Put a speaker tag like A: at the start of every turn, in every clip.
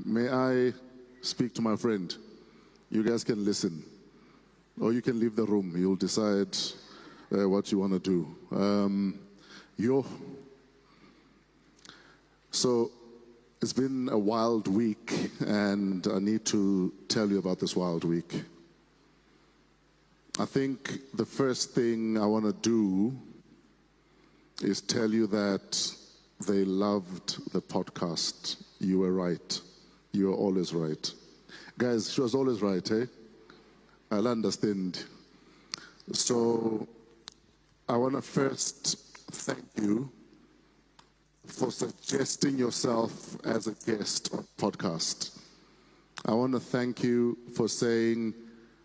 A: May I speak to my friend? You guys can listen, or you can leave the room. You'll decide what you want to do. So it's been a wild week, and I need to tell you about this wild week. I think the first thing I want to do is tell you that they loved the podcast. You were right. You were always right. Guys, she was always right, eh? I'll understand. So I want to first thank you for suggesting yourself as a guest on the podcast. I want to thank you for saying,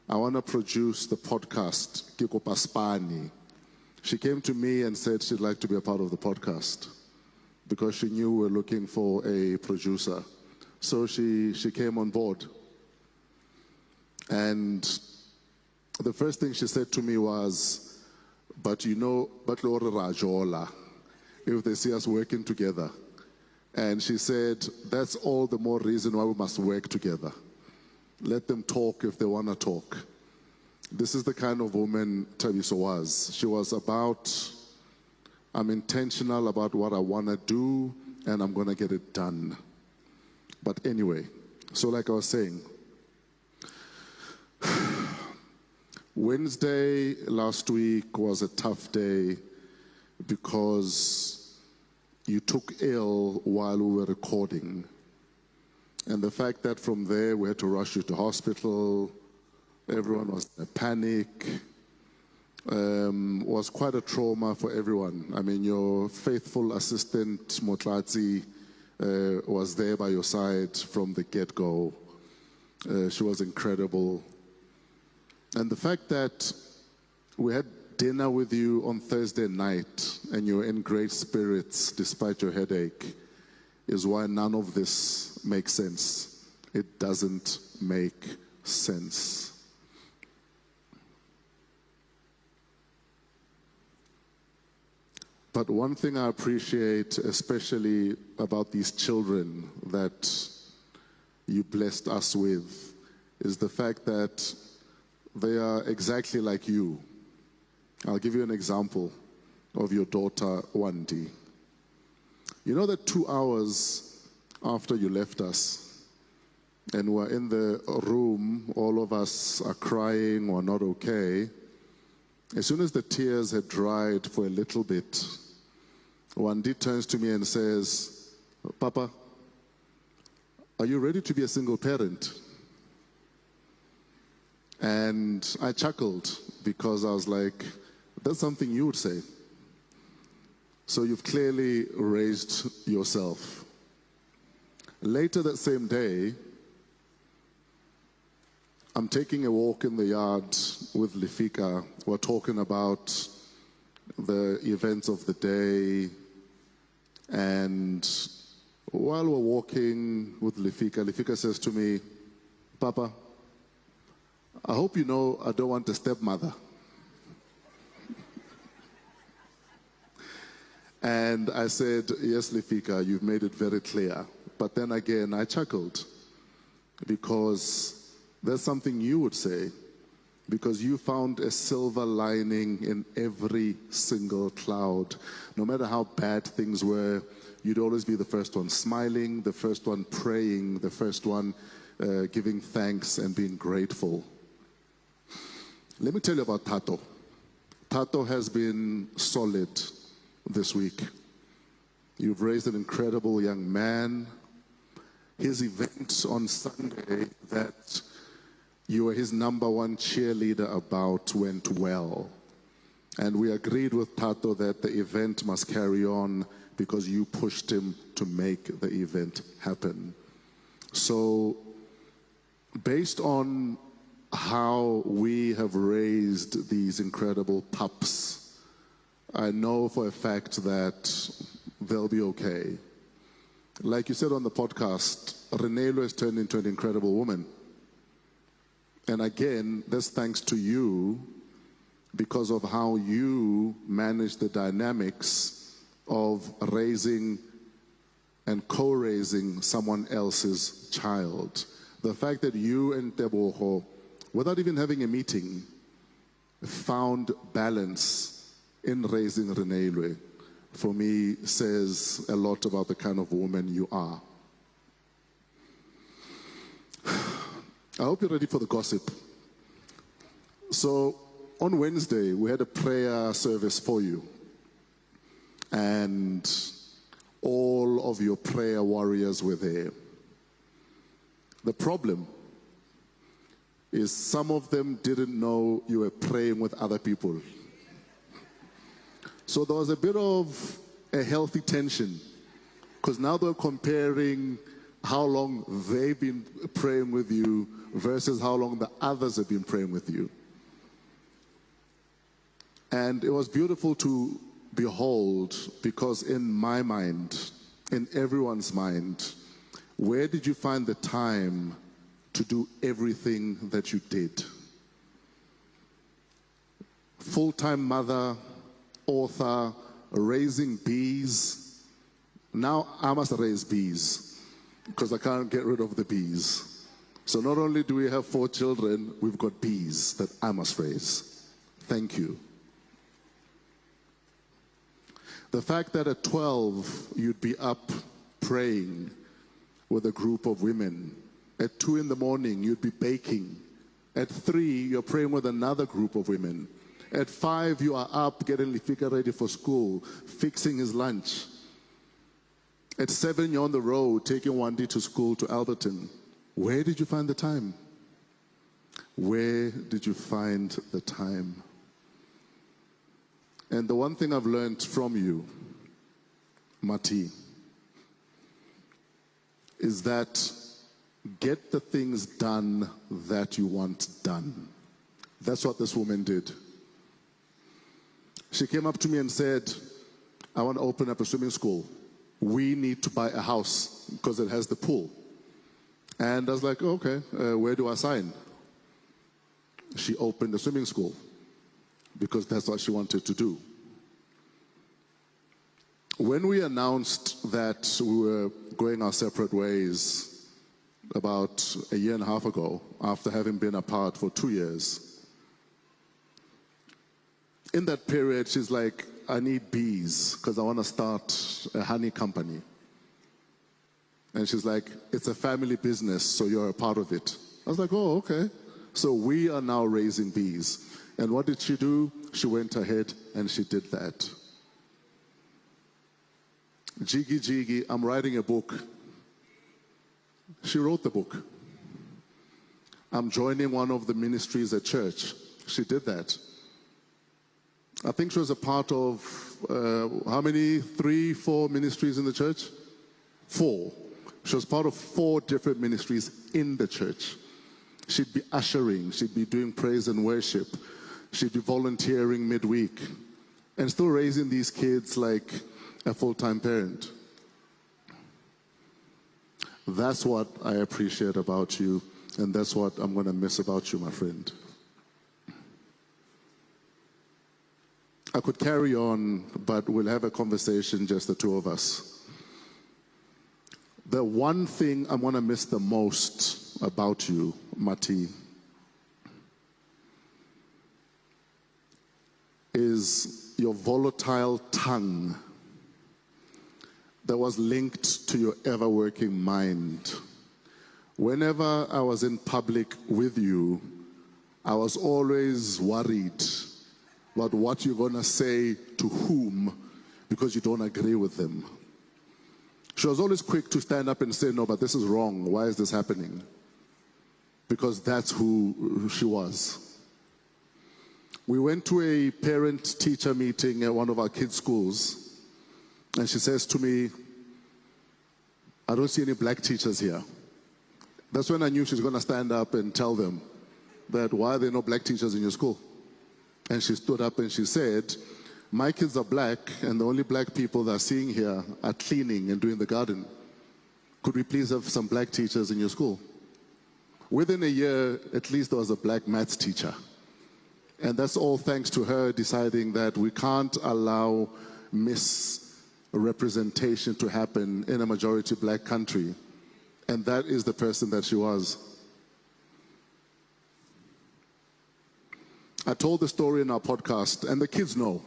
A: I want to produce the podcast, Kiko Paspani. She came to me and said she'd like to be a part of the podcast because she knew we were looking for a producer. So she came on board. And the first thing she said to me was, but you know, if they see us working together. And she said, that's all the more reason why we must work together. Let them talk if they want to talk. This is the kind of woman Thabiso was. She was about, I'm intentional about what I want to do, and I'm going to get it done. But anyway, so like I was saying, Wednesday last week was a tough day because you took ill while we were recording. And the fact that from there we had to rush you to hospital, everyone was in a panic, was quite a trauma for everyone. I mean, your faithful assistant, Motlati, was there by your side from the get-go. She was incredible. And the fact that we had dinner with you on Thursday night and you were in great spirits despite your headache is why none of this makes sense. It doesn't make sense. But one thing I appreciate, especially about these children that you blessed us with, is the fact that they are exactly like you. I'll give you an example of your daughter, Wandi. You know that 2 hours after you left us, and we're in the room, all of us are crying, we're not okay. As soon as the tears had dried for a little bit, Wandi turns to me and says, Papa, are you ready to be a single parent? And I chuckled because I was like, that's something you would say. So you've clearly raised yourself. Later that same day, I'm taking a walk in the yard with Lifika. We're talking about the events of the day. And while we're walking with Lifika, Lifika says to me, Papa, I hope you know I don't want a stepmother. And I said, yes, Lifika, you've made it very clear. But then again, I chuckled because there's something you would say, because you found a silver lining in every single cloud. No matter how bad things were, you'd always be the first one smiling, the first one praying, the first one giving thanks and being grateful. Let me tell you about Thato. Thato has been solid this week. You've raised an incredible young man. His event on Sunday that you were his #1 cheerleader about went well. And we agreed with Thato that the event must carry on because you pushed him to make the event happen. So, based on how we have raised these incredible pups, I know for a fact that they'll be okay. Like you said on the podcast, Renelo has turned into an incredible woman. And again, that's thanks to you because of how you manage the dynamics of raising and co-raising someone else's child. The fact that you and Teboho, without even having a meeting, found balance in raising Renelwe, for me, says a lot about the kind of woman you are. I hope you're ready for the gossip. So, on Wednesday, we had a prayer service for you. And all of your prayer warriors were there. The problem is some of them didn't know you were praying with other people. So there was a bit of a healthy tension, because now they're comparing how long they've been praying with you versus how long the others have been praying with you. And it was beautiful to behold, because in my mind, in everyone's mind, where did you find the time to do everything that you did? Full-time mother, author, raising bees. Now I must raise bees because I can't get rid of the bees. So not only do we have 4 children, we've got bees that I must raise. Thank you. The fact that at 12 you'd be up praying with a group of women. At 2 in the morning you'd be baking. At 3 you're praying with another group of women. At 5 you are up getting Lifika ready for school, fixing his lunch. At 7 you're on the road taking Wandi to school to Alberton. Where did you find the time? Where did you find the time? And the one thing I've learned from you, Mati, is that get the things done that you want done. That's what this woman did. She came up to me and said, I want to open up a swimming school. We need to buy a house because it has the pool. And I was like, okay, where do I sign? She opened a swimming school because that's what she wanted to do. When we announced that we were going our separate ways about 1.5 years ago, after having been apart for 2 years, in that period, she's like, I need bees because I want to start a honey company. And she's like, it's a family business, so you're a part of it. I was like, oh, okay. So we are now raising bees. And what did she do? She went ahead and she did that. Jiggy Jiggy, I'm writing a book. She wrote the book. I'm joining one of the ministries at church. She did that. I think she was a part of, how many? 3, 4 ministries in the church? 4. She was part of 4 different ministries in the church. She'd be ushering, she'd be doing praise and worship, she'd be volunteering midweek, and still raising these kids like a full-time parent. That's what I appreciate about you, and that's what I'm going to miss about you, my friend. I could carry on, but we'll have a conversation, just the 2 of us. The one thing I'm going to miss the most about you, Mati, is your volatile tongue that was linked to your ever-working mind. Whenever I was in public with you, I was always worried about what you're going to say to whom because you don't agree with them. She was always quick to stand up and say, no, but this is wrong. Why is this happening? Because that's who she was. We went to a parent-teacher meeting at one of our kids' schools, and she says to me, I don't see any black teachers here. That's when I knew she was going to stand up and tell them that why are there no black teachers in your school? And she stood up and she said, my kids are black, and the only black people that are seeing here are cleaning and doing the garden. Could we please have some black teachers in your school? Within a year, at least there was a black maths teacher. And that's all thanks to her deciding that we can't allow representation to happen in a majority black country. And that is the person that she was. I told the story in our podcast, and the kids know.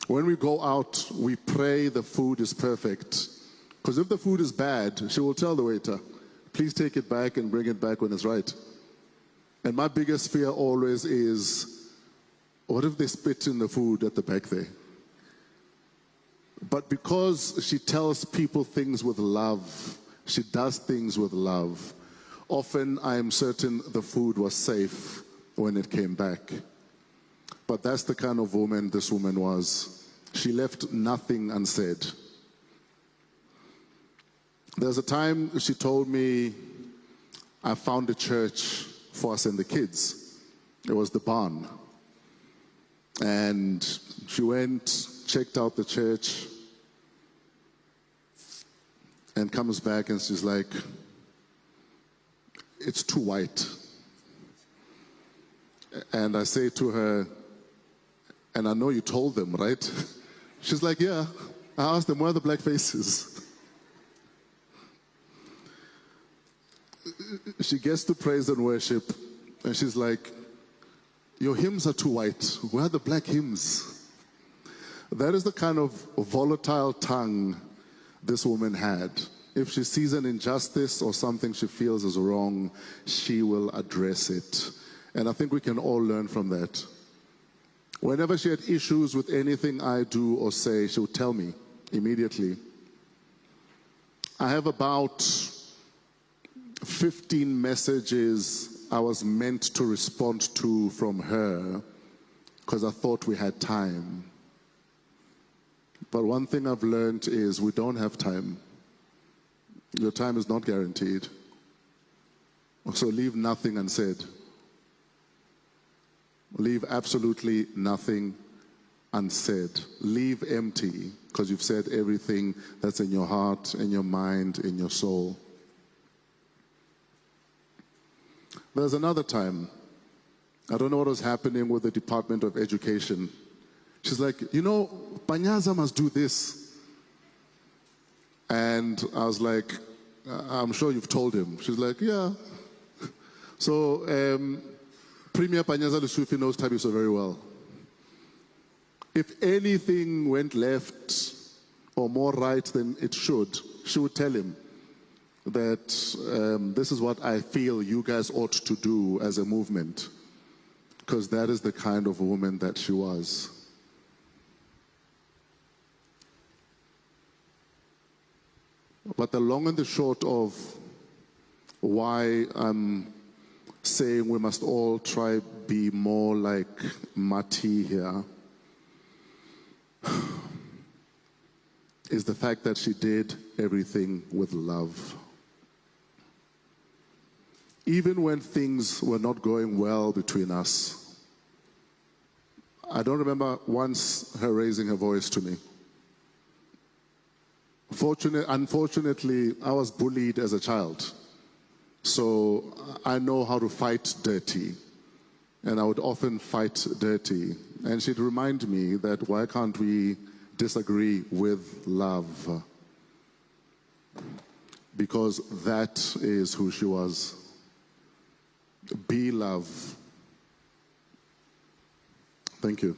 A: When we go out, we pray the food is perfect. Because if the food is bad, she will tell the waiter, please take it back and bring it back when it's right. And my biggest fear always is, what if they spit in the food at the back there? But because she tells people things with love, she does things with love, often I am certain the food was safe when it came back. But that's the kind of woman this woman was. She left nothing unsaid. There's a time she told me, I found a church for us and the kids. It was the barn. And she went, checked out the church, and comes back and she's like, it's too white. And I say to her, and I know you told them, right? She's like, yeah. I asked them, where are the black faces? She gets to praise and worship, and she's like, your hymns are too white. Where are the black hymns? That is the kind of volatile tongue this woman had. If she sees an injustice or something she feels is wrong, she will address it. And I think we can all learn from that. Whenever she had issues with anything I do or say, she would tell me immediately. I have about 15 messages I was meant to respond to from her because I thought we had time. But one thing I've learned is we don't have time. Your time is not guaranteed. So leave nothing unsaid. Leave absolutely nothing unsaid. Leave empty because you've said everything that's in your heart, in your mind, in your soul. There's another time, I don't know what was happening with the Department of Education. She's like, you know, Panyaza must do this. And I was like, I'm sure you've told him. She's like, yeah. So, Premier Panyaza Lusufi knows Thabiso very well. If anything went left or more right than it should, she would tell him that this is what I feel you guys ought to do as a movement, because that is the kind of woman that she was. But the long and the short of why I'm saying we must all try be more like Mati here is the fact that she did everything with love. Even when things were not going well between us, I don't remember once her raising her voice to me. Unfortunately, I was bullied as a child. So I know how to fight dirty. And I would often fight dirty. And she'd remind me that why can't we disagree with love? Because that is who she was. Be love. Thank you.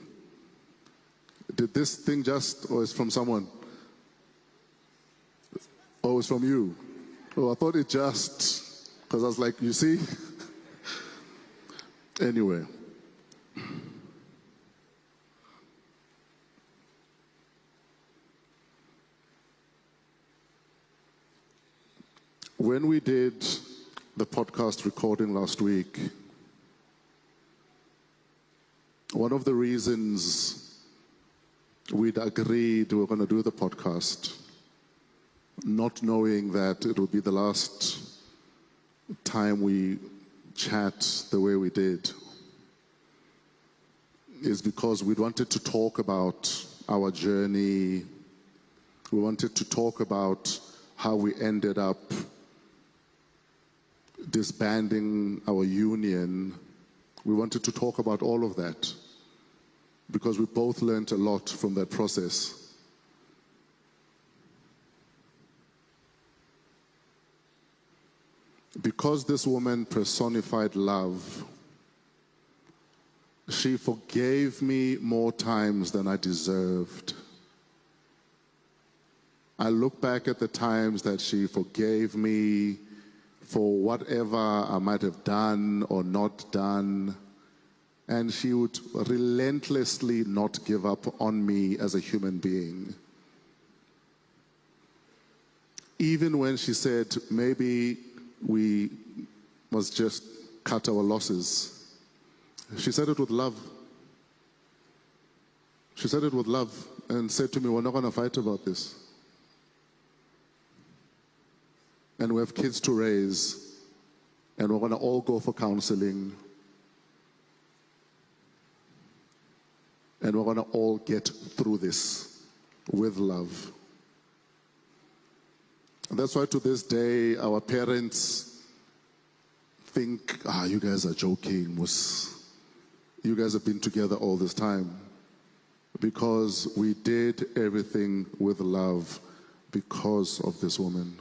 A: Did this thing just, or is from someone? Oh, it's from you. Oh, I thought it just, because I was like, you see? Anyway. When we did the podcast recording last week, one of the reasons we'd agreed we were going to do the podcast, not knowing that it would be the last time we chat the way we did, is because we wanted to talk about our journey. We wanted to talk about how we ended up disbanding our union. We wanted to talk about all of that because we both learned a lot from that process. because this woman personified love, she forgave me more times than I deserved. I look back at the times that she forgave me for whatever I might have done or not done, and she would relentlessly not give up on me as a human being. Even when she said, maybe we must just cut our losses, she said it with love. She said it with love and said to me, we're not going to fight about this. And we have kids to raise, and we're going to all go for counseling. And we're going to all get through this with love. And that's why to this day, our parents think, you guys are joking. You guys have been together all this time. Because we did everything with love because of this woman.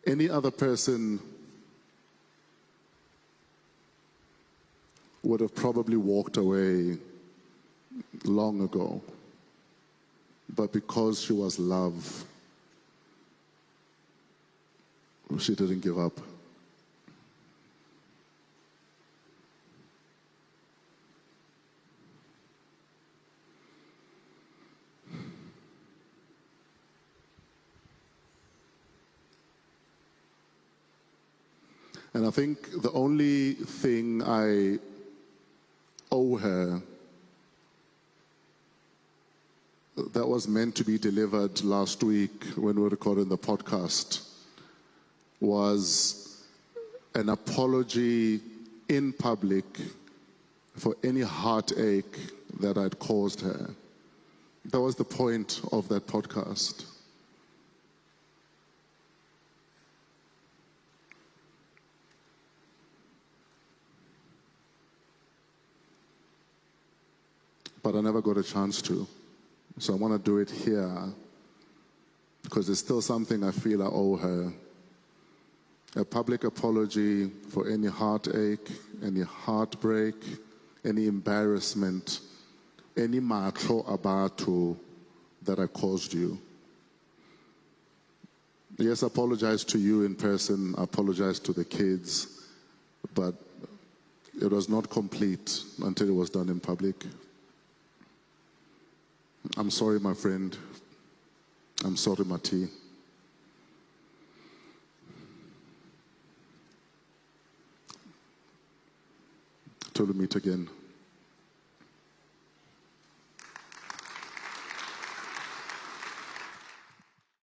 A: Any other person would have probably walked away long ago. But because she was love, she didn't give up. And I think the only thing I owe her that was meant to be delivered last week when we were recording the podcast was an apology in public for any heartache that I'd caused her. That was the point of that podcast. But I never got a chance to. So I want to do it here because it's still something I feel I owe her. A public apology for any heartache, any heartbreak, any embarrassment, any matlo abatu that I caused you. Yes, I apologize to you in person, I apologize to the kids, but it was not complete until it was done in public. I'm sorry, my friend. I'm sorry, Mati. Till we meet again.